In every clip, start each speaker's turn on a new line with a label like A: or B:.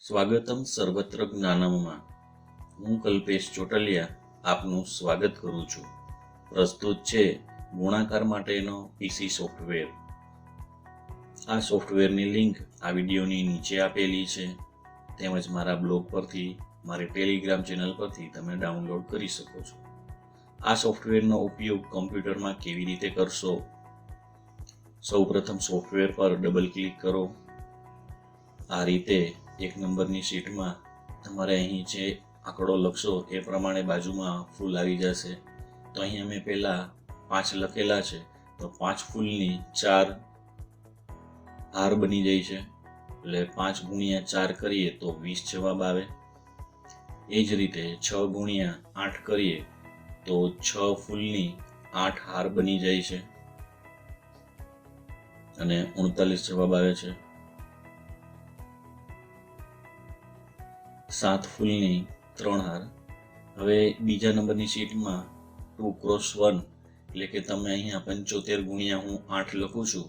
A: સ્વાગતમ સર્વત્ર જ્ઞાનમમાં હું કલ્પેશ ચોટાલિયા આપનું સ્વાગત કરું છું. પ્રસ્તુત છે ગુણાકાર માટેનો પીસી સોફ્ટવેર. આ સોફ્ટવેરની લિંક આ વિડીયોની નીચે આપેલી છે, તેમજ મારા બ્લોગ પરથી, મારી ટેલિગ્રામ ચેનલ પરથી તમે ડાઉનલોડ કરી શકો છો. આ સોફ્ટવેરનો ઉપયોગ કમ્પ્યુટરમાં કેવી રીતે કરશો? સૌપ્રથમ સોફ્ટવેર પર ડબલ ક્લિક કરો. આ રીતે એક નંબરની શીટમાં તમારે અહીં જે આંકડો લખશો એ પ્રમાણે બાજુમાં ફૂલ આવી જશે. તો અહીં અમે પહેલા 5 લખેલા છે, તો 5 ફૂલની 4 હાર બની જાય છે, એટલે 5 ગુણ્યા 4 કરીએ તો 20 જવાબ આવે. એ જ રીતે 6 ગુણ્યા 8 કરીએ તો 6 ફૂલની 8 હાર બની જાય છે અને 39 જવાબ આવે છે. 7 ફૂલની 3 હાર. હવે બીજા નંબરની શીટમાં 2x1 એટલે કે તમે અહીંયા 75 ગુણ્યા હું 8 લખું છું,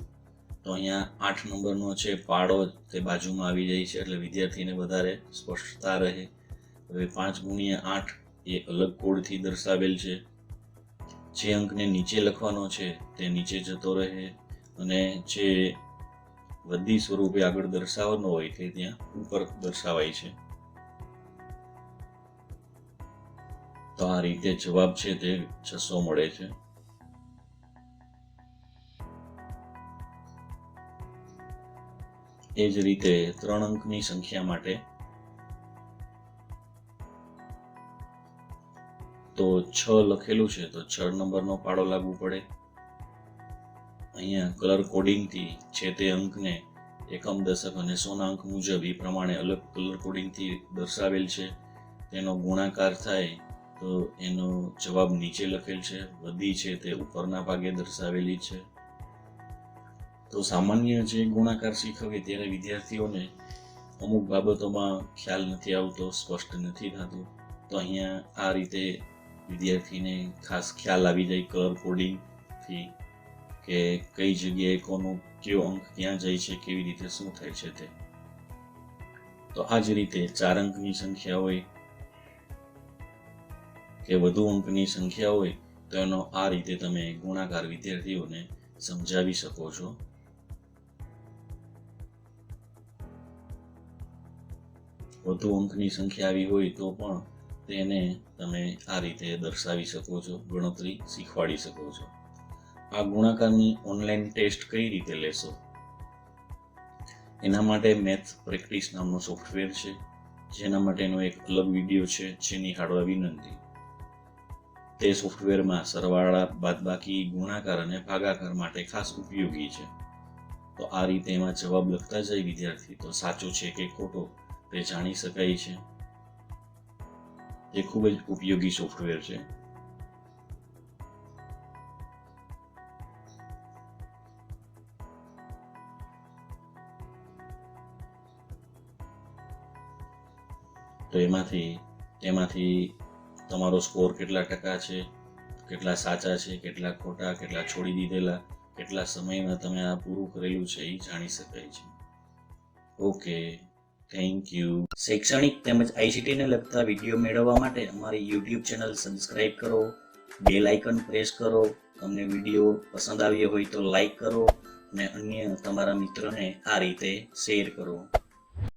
A: તો અહીંયા 8 નંબરનો છે પાડો તે બાજુમાં આવી જાય છે, એટલે વિદ્યાર્થીને વધારે સ્પષ્ટતા રહે. હવે 5 ગુણ્યા 8 એ અલગ કોડથી દર્શાવેલ છે. જે અંકને નીચે લખવાનો છે તે નીચે જતો રહે અને જે વધી સ્વરૂપે આગળ દર્શાવવાનો હોય તે ત્યાં ઉપર દર્શાવાય છે. તો આ રીતે જવાબ છે તે 600 મળે છે. એ જ રીતે 3 અંકની સંખ્યા માટે તો 6 લખેલું છે, તો 6 નંબરનો પાડો લાગુ પડે. અહીંયા કલર કોડિંગથી છે તે અંકને એકમ, દશક અને સોનાંક મુજબ એ પ્રમાણે અલગ કલર કોડિંગથી દર્શાવેલ છે. તેનો ગુણાકાર થાય તો એનો જવાબ નીચે લખેલ છે, વધી છે તે ઉપરના ભાગે દર્શાવેલી છે. તો સામાન્ય જે ગુણાકાર શીખવીએ ત્યારે વિદ્યાર્થીઓને અમુક બાબતોમાં ખ્યાલ નથી આવતો, સ્પષ્ટ નથી થતું. તો અહીંયા આ રીતે વિદ્યાર્થીને ખાસ ખ્યાલ આવી જાય કલર કોડિંગથી કે કઈ જગ્યાએ કોનો કયો અંક ક્યાં જાય છે, કેવી રીતે શું થાય છે તે. તો આ જ રીતે 4 અંકની સંખ્યા હોય કે વધુ અંકની સંખ્યા હોય તો એનો આ રીતે તમે ગુણાકાર વિદ્યાર્થીઓને સમજાવી શકો છો. વધુ અંકની સંખ્યા આવી હોય તો પણ તેને તમે આ રીતે દર્શાવી શકો છો, ગણતરી શીખવાડી શકો છો. આ ગુણાકારની ઓનલાઈન ટેસ્ટ કઈ રીતે લેશો? એના માટે મેથ પ્રેક્ટિસ નામનો સોફ્ટવેર છે, જેના માટેનો એક અલગ વિડીયો છે, જે નિહાળવા વિનંતી. તે સોફ્ટવેરમાં સરવાળા, બાદબાકી, ગુણાકાર અને ભાગાકાર માટે ખાસ ઉપયોગી છે. તો આ રીતે એમાં જવાબ લખતા જાય વિદ્યાર્થી તો સાચો છે કે ખોટો તે જાણી શકાય છે. એ ખૂબ જ ઉપયોગી સોફ્ટવેર છે. તો એમાંથી તમારો સ્કોર કેટલા ટકા છે, કેટલા સાચા છે, કેટલા ખોટા, કેટલા છોડી દીધેલા, કેટલા સમયમાં તમે આ પૂરું કરેલું છે એ જાણી શકાય છે. Okay, thank you. શૈક્ષણિક તેમજ ICT ને લગતા વિડીયો મેળવવા માટે અમારી YouTube ચેનલ સબસ્ક્રાઇબ કરો, બેલ આઇકન પ્રેસ કરો. તમને વિડીયો પસંદ આવ્યો હોય તો લાઈક કરો અને અન્ય તમારા મિત્રોને આ રીતે શેર કરો.